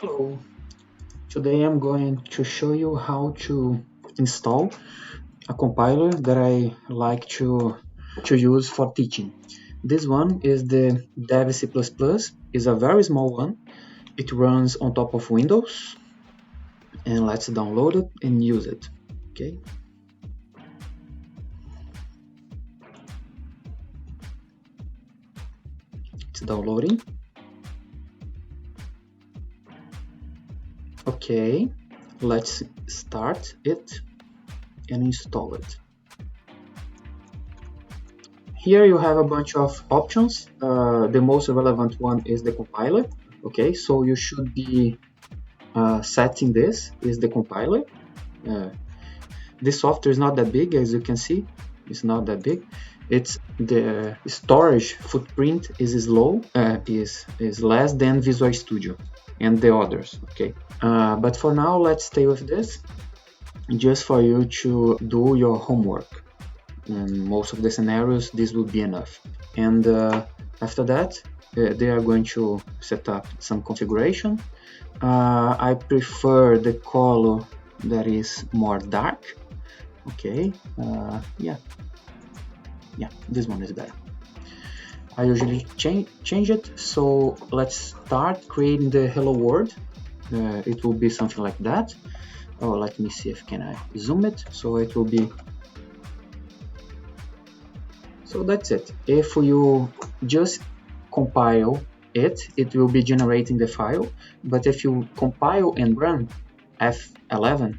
Hello, today I'm going to show you how to install a compiler that I like to use for teaching. This one is the Dev C++, is a very small one. It runs on top of Windows, and let's download it and use it. Okay, it's downloading. Okay, let's start it and install it. Here you have a bunch of options. The most relevant one is the compiler. Okay, so you should be setting this is the compiler. This software is not that big, as you can see. It's not that big. It's the storage footprint is low, is less than Visual Studio and the others. Okay, but for now, let's stay with this, just for you to do your homework. In most of the scenarios, this will be enough. And after that, they are going to set up some configuration. I prefer the color that is more dark. Okay, yeah, this one is better. I usually change it. So let's start creating the hello world. It will be something like that. Oh, let me see if can I zoom it. So it will be. So that's it. If you just compile it, it will be generating the file. But if you compile and run F11,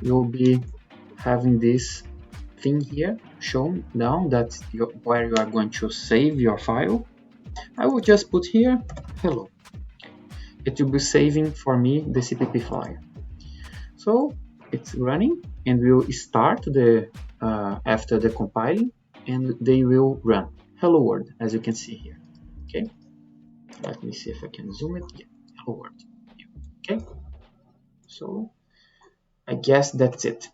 you'll be having this thing here shown down that where you are going to save your file. I will just put here hello. It will be saving for me the CPP file. So it's running and will start the after the compiling, and they will run hello world, as you can see here. Okay, let me see if I can zoom it. Yeah, hello world. Okay, so I guess that's it.